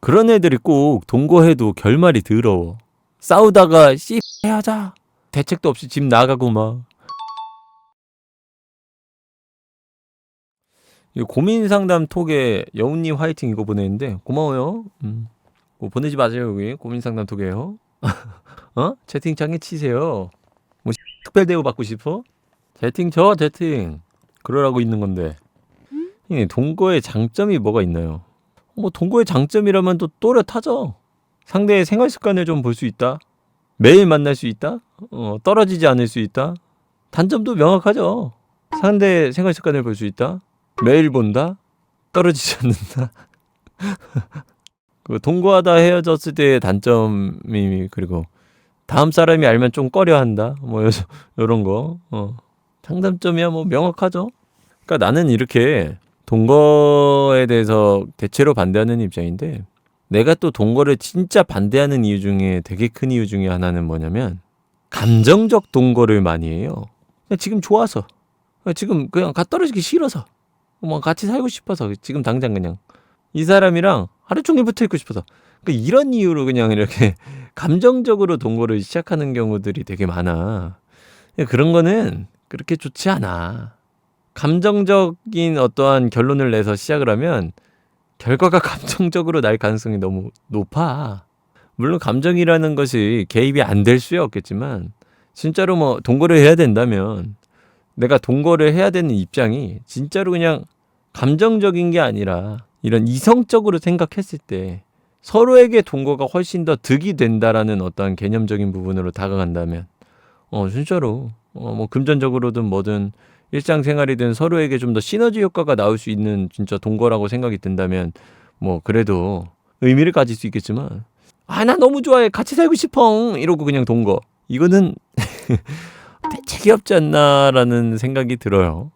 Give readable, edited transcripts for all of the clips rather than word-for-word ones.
그런 애들이 꼭 동거해도 결말이 더러워. 싸우다가 씨 해하자. 대책도 없이 집 나가고 막. 고민 상담 톡에 여운님 화이팅 이거 보내는데 고마워요. 뭐 보내지 마세요 여기 고민 상담 톡에요. 채팅창에 치세요. 뭐 특별 대우 받고 싶어? 채팅 쳐 채팅. 그러라고 있는 건데. 이 동거의 장점이 뭐가 있나요? 뭐 동거의 장점이라면 또 또렷하죠. 상대의 생활 습관을 좀 볼 수 있다. 매일 만날 수 있다. 떨어지지 않을 수 있다. 단점도 명확하죠. 상대의 생활 습관을 볼 수 있다. 매일 본다. 떨어지지 않는다. 그 동거하다 헤어졌을 때의 단점이 그리고 다음 사람이 알면 좀 꺼려한다. 뭐 요런 거. 장단점이야 뭐 명확하죠. 그러니까 나는 이렇게 동거에 대해서 대체로 반대하는 입장인데 내가 또 동거를 진짜 반대하는 이유 중에 되게 큰 이유 중에 하나는 뭐냐면 감정적 동거를 많이 해요. 그냥 지금 좋아서 지금 그냥 떨어지기 싫어서 뭐 같이 살고 싶어서 지금 당장 그냥 이 사람이랑 하루 종일 붙어 있고 싶어서 그러니까 이런 이유로 그냥 이렇게 감정적으로 동거를 시작하는 경우들이 되게 많아. 그런 거는 그렇게 좋지 않아. 감정적인 어떠한 결론을 내서 시작을 하면 결과가 감정적으로 날 가능성이 너무 높아. 물론 감정이라는 것이 개입이 안 될 수야 없겠지만 진짜로 뭐 동거를 해야 된다면 내가 동거를 해야 되는 입장이 진짜로 그냥 감정적인 게 아니라 이런 이성적으로 생각했을 때 서로에게 동거가 훨씬 더 득이 된다라는 어떠한 개념적인 부분으로 다가간다면 진짜로 뭐 금전적으로든 뭐든 일상생활이든 서로에게 좀 더 시너지 효과가 나올 수 있는 진짜 동거라고 생각이 든다면 뭐 그래도 의미를 가질 수 있겠지만 나 너무 좋아해 같이 살고 싶어 이러고 그냥 동거 이거는 대책이 없지 않나라는 생각이 들어요.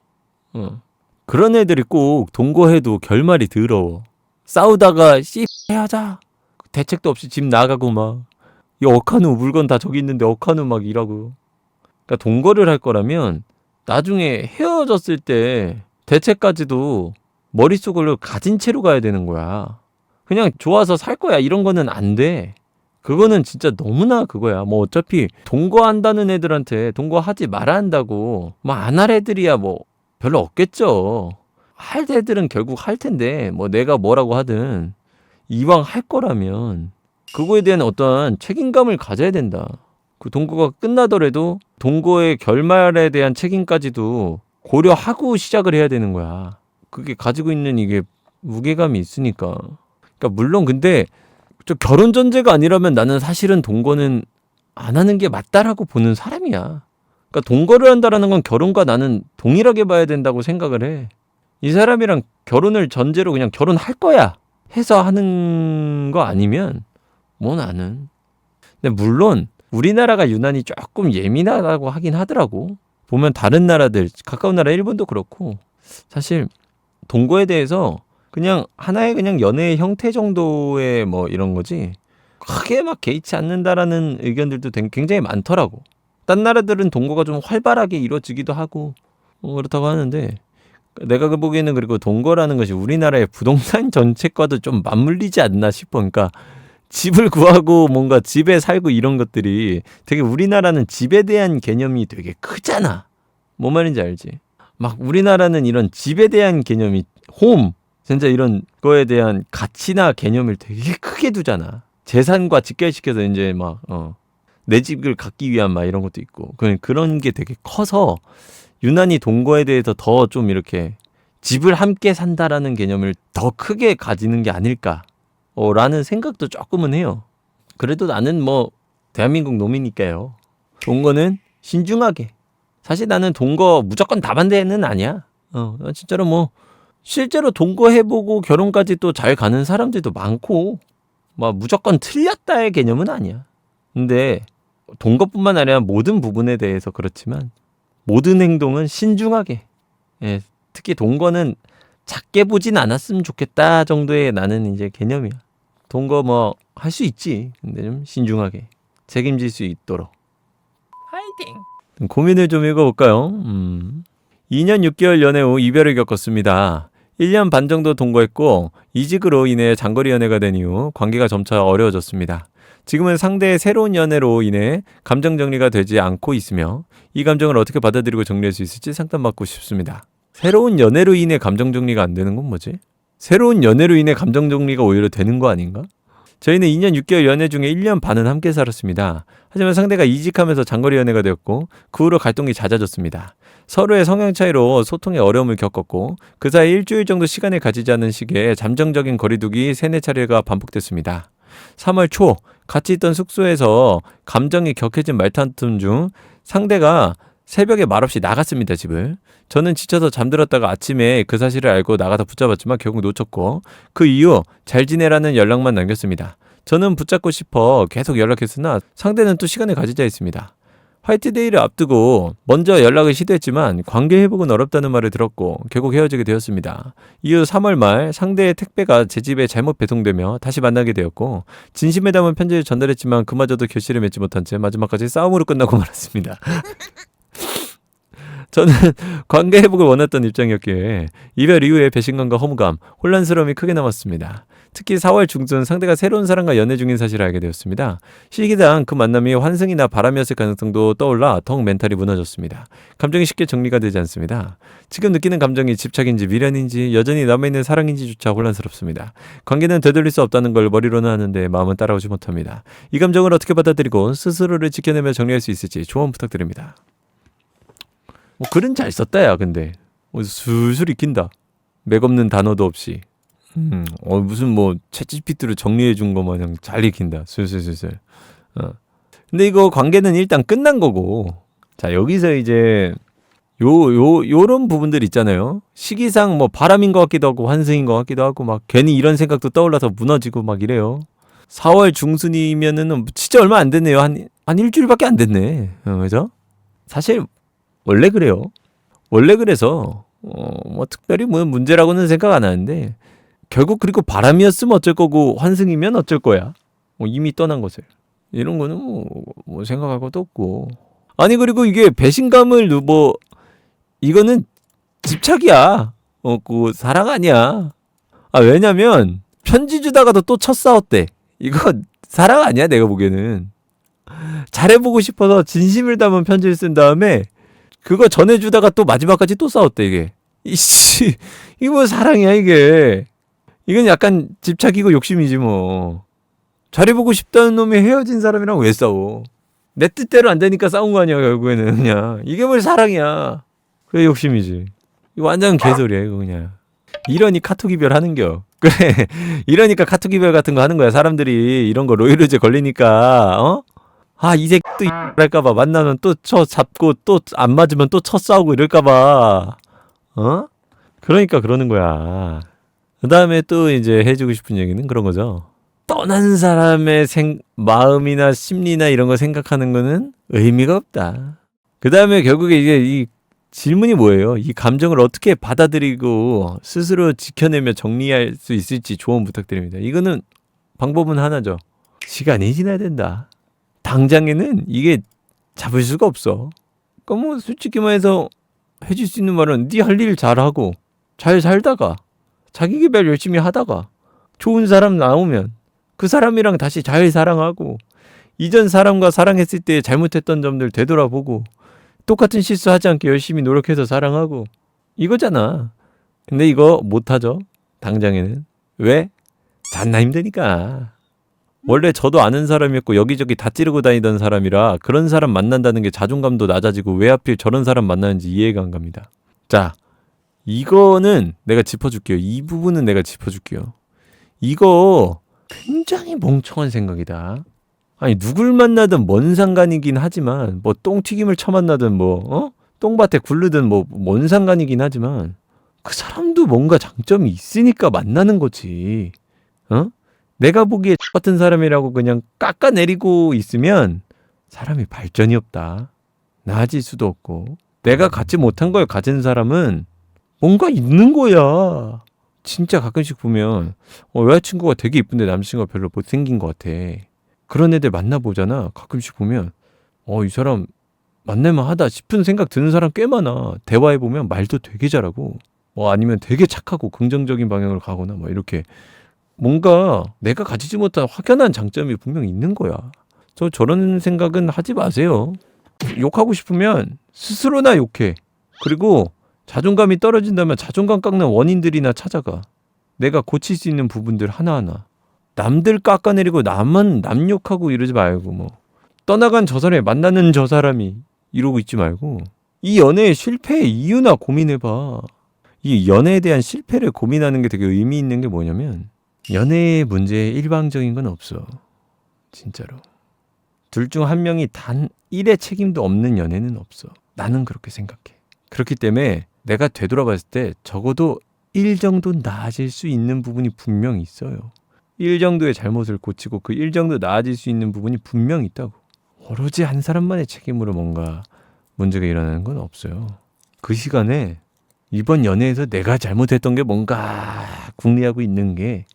그런 애들이 꼭 동거해도 결말이 더러워. 싸우다가 씨 해하자. 대책도 없이 집 나가고 막 이 어카누 물건 다 저기 있는데 어카누 막 일하고. 그러니까 동거를 할 거라면 나중에 헤어졌을 때 대책까지도 머릿속으로 가진 채로 가야 되는 거야. 그냥 좋아서 살 거야 이런 거는 안 돼. 그거는 진짜 너무나 그거야. 뭐 어차피 동거한다는 애들한테 동거하지 말아야 한다고 뭐 안 할 애들이야 뭐 별로 없겠죠. 할 애들은 결국 할 텐데 뭐 내가 뭐라고 하든 이왕 할 거라면 그거에 대한 어떠한 책임감을 가져야 된다. 그 동거가 끝나더라도 동거의 결말에 대한 책임까지도 고려하고 시작을 해야 되는 거야. 그게 가지고 있는 이게 무게감이 있으니까. 그러니까 물론 근데 저 결혼 전제가 아니라면 나는 사실은 동거는 안 하는 게 맞다라고 보는 사람이야. 그러니까 동거를 한다라는 건 결혼과 나는 동일하게 봐야 된다고 생각을 해. 이 사람이랑 결혼을 전제로 그냥 결혼할 거야 해서 하는 거 아니면 뭐 나는. 근데 물론 우리나라가 유난히 조금 예민하다고 하긴 하더라고. 보면 다른 나라들 가까운 나라 일본도 그렇고 사실 동거에 대해서 그냥 하나의 그냥 연애의 형태 정도의 뭐 이런 거지 크게 막 개의치 않는다라는 의견들도 굉장히 많더라고. 딴 나라들은 동거가 좀 활발하게 이루어지기도 하고 그렇다고 하는데 내가 보기에는 그리고 동거라는 것이 우리나라의 부동산 정책과도 좀 맞물리지 않나 싶어. 그러니까 집을 구하고 뭔가 집에 살고 이런 것들이 되게 우리나라는 집에 대한 개념이 되게 크잖아. 뭔 말인지 알지? 막 우리나라는 이런 집에 대한 개념이 홈 진짜 이런 거에 대한 가치나 개념을 되게 크게 두잖아. 재산과 직결시켜서 이제 막 내 집을 갖기 위한 막 이런 것도 있고 그런 게 되게 커서 유난히 동거에 대해서 더 좀 이렇게 집을 함께 산다라는 개념을 더 크게 가지는 게 아닐까 라는 생각도 조금은 해요. 그래도 나는 뭐 대한민국 놈이니까요. 동거는 신중하게. 사실 나는 동거 무조건 다 반대는 아니야. 진짜로 뭐 실제로 동거해보고 결혼까지 또 잘 가는 사람들도 많고 막 무조건 틀렸다의 개념은 아니야. 근데 동거뿐만 아니라 모든 부분에 대해서 그렇지만 모든 행동은 신중하게. 예, 특히 동거는 작게 보진 않았으면 좋겠다 정도의 나는 이제 개념이야. 동거 뭐 할 수 있지. 근데 좀 신중하게 책임질 수 있도록. 파이팅. 고민을 좀 읽어볼까요? 2년 6개월 연애 후 이별을 겪었습니다. 1년 반 정도 동거했고 이직으로 인해 장거리 연애가 된 이후 관계가 점차 어려워졌습니다. 지금은 상대의 새로운 연애로 인해 감정 정리가 되지 않고 있으며 이 감정을 어떻게 받아들이고 정리할 수 있을지 상담받고 싶습니다. 새로운 연애로 인해 감정 정리가 안 되는 건 뭐지? 새로운 연애로 인해 감정 정리가 오히려 되는 거 아닌가? 저희는 2년 6개월 연애 중에 1년 반은 함께 살았습니다. 하지만 상대가 이직하면서 장거리 연애가 되었고 그 후로 갈등이 잦아졌습니다. 서로의 성향 차이로 소통에 어려움을 겪었고 그 사이 일주일 정도 시간을 가지지 않은 시기에 잠정적인 거리두기 3-4차례가 반복됐습니다. 3월 초 같이 있던 숙소에서 감정이 격해진 말다툼 중 상대가 새벽에 말없이 나갔습니다, 집을. 저는 지쳐서 잠들었다가 아침에 그 사실을 알고 나가다 붙잡았지만 결국 놓쳤고 그 이후 잘 지내라는 연락만 남겼습니다. 저는 붙잡고 싶어 계속 연락했으나 상대는 또 시간을 가지자 했습니다. 화이트데이를 앞두고 먼저 연락을 시도했지만 관계 회복은 어렵다는 말을 들었고 결국 헤어지게 되었습니다. 이후 3월 말 상대의 택배가 제 집에 잘못 배송되며 다시 만나게 되었고 진심에 담은 편지를 전달했지만 그마저도 결실을 맺지 못한 채 마지막까지 싸움으로 끝나고 말았습니다. 저는 관계 회복을 원했던 입장이었기에 이별 이후에 배신감과 허무감, 혼란스러움이 크게 남았습니다. 특히 4월 중순 상대가 새로운 사람과 연애 중인 사실을 알게 되었습니다. 시기당 그 만남이 환승이나 바람이었을 가능성도 떠올라 더욱 멘탈이 무너졌습니다. 감정이 쉽게 정리가 되지 않습니다. 지금 느끼는 감정이 집착인지 미련인지 여전히 남아있는 사랑인지조차 혼란스럽습니다. 관계는 되돌릴 수 없다는 걸 머리로는 아는데 마음은 따라오지 못합니다. 이 감정을 어떻게 받아들이고 스스로를 지켜내며 정리할 수 있을지 조언 부탁드립니다. 글은 잘 썼다 야 근데 술술 익힌다. 맥없는 단어도 없이 무슨 뭐 챗GPT로 정리해 준 거 마냥 잘 익힌다. 술술술술. 근데 이거 관계는 일단 끝난 거고 자 여기서 이제 요런 부분들 있잖아요. 시기상 뭐 바람인 것 같기도 하고 환승인 것 같기도 하고 막 괜히 이런 생각도 떠올라서 무너지고 막 이래요. 4월 중순이면은 진짜 얼마 안 됐네요. 한 일주일밖에 안 됐네. 그죠? 사실 원래 그래요. 원래 그래서 뭐 특별히 뭐 문제라고는 생각 안 하는데 결국 그리고 바람이었으면 어쩔 거고 환승이면 어쩔 거야. 이미 떠난 것을. 이런 거는 뭐 생각할 것도 없고. 아니 그리고 이게 배신감을 뭐 이거는 집착이야. 그 사랑 아니야. 왜냐면 편지 주다가도 또 첫 싸웠대. 이거 사랑 아니야 내가 보기에는. 잘해보고 싶어서 진심을 담은 편지를 쓴 다음에 그거 전해주다가 또 마지막까지 또 싸웠대 이게. 이씨 이거 뭐 사랑이야 이게. 이건 약간 집착이고 욕심이지 뭐. 잘해보고 싶다는 놈이 헤어진 사람이랑 왜 싸워. 내 뜻대로 안 되니까 싸운 거 아니야 결국에는. 그냥 이게 뭘 사랑이야. 그게 욕심이지. 이거 완전 개소리야 이거 그냥. 이러니 카톡 이별 하는겨. 그래 이러니까 카톡 이별 같은 거 하는 거야. 사람들이 이런 거 로이로제 걸리니까 이 새끼 또 할까봐 만나면 또 쳐 잡고 또 안 맞으면 또 쳐 싸우고 이럴까봐 그러니까 그러는 거야. 그 다음에 또 이제 해주고 싶은 얘기는 그런 거죠. 떠난 사람의 마음이나 심리나 이런 거 생각하는 거는 의미가 없다. 그 다음에 결국에 이게 이 질문이 뭐예요? 이 감정을 어떻게 받아들이고 스스로 지켜내며 정리할 수 있을지 조언 부탁드립니다. 이거는 방법은 하나죠. 시간이 지나야 된다. 당장에는 이게 잡을 수가 없어. 그러니까 뭐 솔직히 말해서 해줄 수 있는 말은 네 할 일 잘하고 잘 살다가 자기 개발 열심히 하다가 좋은 사람 나오면 그 사람이랑 다시 잘 사랑하고 이전 사람과 사랑했을 때 잘못했던 점들 되돌아보고 똑같은 실수하지 않게 열심히 노력해서 사랑하고 이거잖아. 근데 이거 못하죠. 당장에는. 왜? 잔나 힘드니까. 원래 저도 아는 사람이었고 여기저기 다 찌르고 다니던 사람이라 그런 사람 만난다는 게 자존감도 낮아지고 왜 하필 저런 사람 만나는지 이해가 안 갑니다. 자, 이거는 내가 짚어줄게요. 이 부분은 내가 짚어줄게요. 이거 굉장히 멍청한 생각이다. 아니 누굴 만나든 뭔 상관이긴 하지만 뭐 똥튀김을 쳐만나든 뭐 똥밭에 굴르든 뭐 뭔 상관이긴 하지만 그 사람도 뭔가 장점이 있으니까 만나는 거지. 내가 보기에 같은 사람이라고 그냥 깎아내리고 있으면 사람이 발전이 없다. 나아질 수도 없고 내가 갖지 못한 걸 가진 사람은 뭔가 있는 거야. 진짜 가끔씩 보면 여자친구가 되게 이쁜데 남자친구가 별로 못생긴 것 같아. 그런 애들 만나보잖아. 가끔씩 보면 이 사람 만날만 하다 싶은 생각 드는 사람 꽤 많아. 대화해보면 말도 되게 잘하고 아니면 되게 착하고 긍정적인 방향으로 가거나 뭐 이렇게 뭔가 내가 가지지 못한 확연한 장점이 분명히 있는 거야. 저런 생각은 하지 마세요. 욕하고 싶으면 스스로나 욕해. 그리고 자존감이 떨어진다면 자존감 깎는 원인들이나 찾아가. 내가 고칠 수 있는 부분들 하나하나. 남들 깎아내리고 남 욕하고 이러지 말고 뭐 떠나간 저 사람이 만나는 저 사람이 이러고 있지 말고 이 연애의 실패의 이유나 고민해봐. 이 연애에 대한 실패를 고민하는 게 되게 의미 있는 게 뭐냐면 연애의 문제에 일방적인 건 없어. 진짜로. 둘 중 한 명이 단 1의 책임도 없는 연애는 없어. 나는 그렇게 생각해. 그렇기 때문에 내가 되돌아봤을 때 적어도 1 정도 나아질 수 있는 부분이 분명히 있어요. 1 정도의 잘못을 고치고 그 1 정도 나아질 수 있는 부분이 분명히 있다고. 오로지 한 사람만의 책임으로 뭔가 문제가 일어나는 건 없어요. 그 시간에 이번 연애에서 내가 잘못했던 게 뭔가 궁리하고 있는 게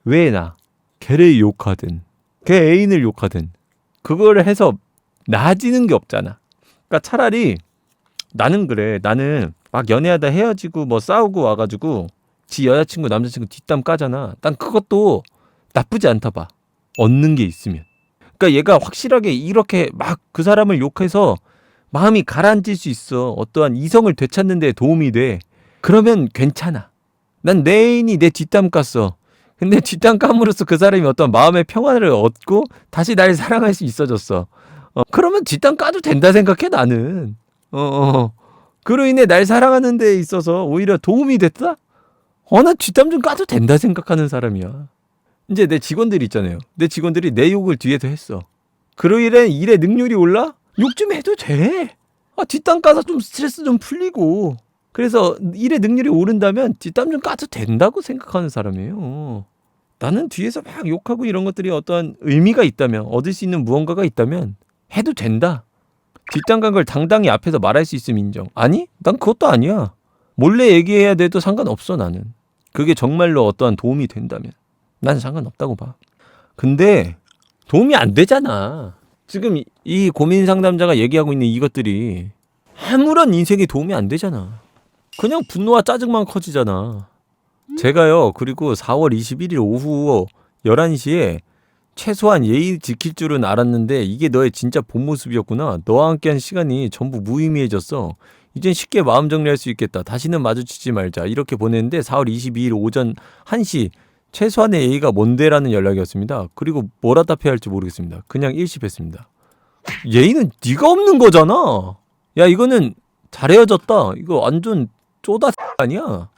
왜 나? 걔를 욕하든 걔 애인을 욕하든 그거를 해서 나아지는 게 없잖아. 그러니까 차라리 나는 그래. 나는 막 연애하다 헤어지고 뭐 싸우고 와가지고 지 여자친구 남자친구 뒷담 까잖아. 난 그것도 나쁘지 않다 봐. 얻는 게 있으면. 그러니까 얘가 확실하게 이렇게 막 그 사람을 욕해서 마음이 가라앉을 수 있어. 어떠한 이성을 되찾는 데 도움이 돼. 그러면 괜찮아. 난 내 애인이 내 뒷담 깠어. 근데 뒷담 깜으로써 그 사람이 어떤 마음의 평화를 얻고 다시 날 사랑할 수 있어졌어. 그러면 뒷담 까도 된다 생각해 나는. 그로 인해 날 사랑하는 데 있어서 오히려 도움이 됐다? 나 뒷담 좀 까도 된다 생각하는 사람이야. 이제 내 직원들이 있잖아요. 내 직원들이 내 욕을 뒤에서 했어. 그로 인해 일의 능률이 올라? 욕 좀 해도 돼. 뒷담 까서 좀 스트레스 좀 풀리고. 그래서 일의 능률이 오른다면 뒷담 좀 까도 된다고 생각하는 사람이에요. 나는 뒤에서 막 욕하고 이런 것들이 어떠한 의미가 있다면, 얻을 수 있는 무언가가 있다면 해도 된다. 뒷담 간 걸 당당히 앞에서 말할 수 있으면 인정. 아니? 난 그것도 아니야. 몰래 얘기해야 돼도 상관없어 나는. 그게 정말로 어떠한 도움이 된다면 난 상관없다고 봐. 근데 도움이 안 되잖아. 지금 이 고민 상담자가 얘기하고 있는 이것들이 아무런 인생에 도움이 안 되잖아. 그냥 분노와 짜증만 커지잖아. 제가요, 그리고 4월 21일 오후 11시에 최소한 예의 지킬 줄은 알았는데 이게 너의 진짜 본 모습이었구나. 너와 함께한 시간이 전부 무의미해졌어. 이젠 쉽게 마음 정리할 수 있겠다. 다시는 마주치지 말자. 이렇게 보냈는데 4월 22일 오전 1시 최소한의 예의가 뭔데라는 연락이었습니다. 그리고 뭐라 답해야 할지 모르겠습니다. 그냥 일십했습니다. 예의는 네가 없는 거잖아. 야, 이거는 잘 헤어졌다. 이거 완전 쪼다 아니야.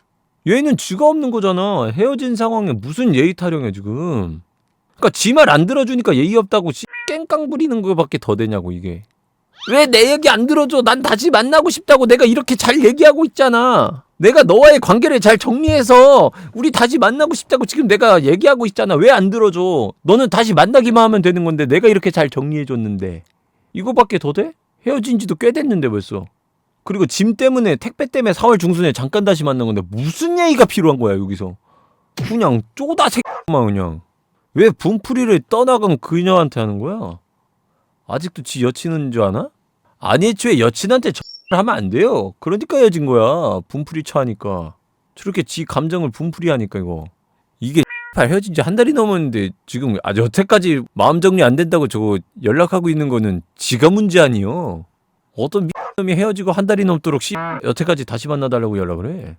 예의는 쥐가 없는 거잖아. 헤어진 상황에 무슨 예의 타령해 지금. 그러니까 지 말 안 들어주니까 예의 없다고 깽깡 부리는 거밖에 더 되냐고 이게. 왜 내 얘기 안 들어줘? 난 다시 만나고 싶다고 내가 이렇게 잘 얘기하고 있잖아. 내가 너와의 관계를 잘 정리해서 우리 다시 만나고 싶다고 지금 내가 얘기하고 있잖아. 왜 안 들어줘? 너는 다시 만나기만 하면 되는 건데 내가 이렇게 잘 정리해줬는데 이거밖에 더 돼? 헤어진 지도 꽤 됐는데 벌써. 그리고 짐 때문에 택배 때문에 4월 중순에 잠깐 다시 만난 건데 무슨 예의가 필요한 거야 여기서. 그냥 쪼다 새끼만 그냥. 왜 분풀이를 떠나간 그녀한테 하는 거야? 아직도 지 여친인 줄 아나? 아니 애초에 여친한테 하면 안 돼요. 그러니까 헤어진 거야. 분풀이 처하니까. 저렇게 지 감정을 분풀이 하니까 이거. 이게 헤어진 지 한 달이 넘었는데 지금 여태까지 마음 정리 안 된다고 저거 연락하고 있는 거는 지가 문제 아니요. 어떤 놈이 헤어지고 한 달이 넘도록 여태까지 다시 만나달라고 연락을 해.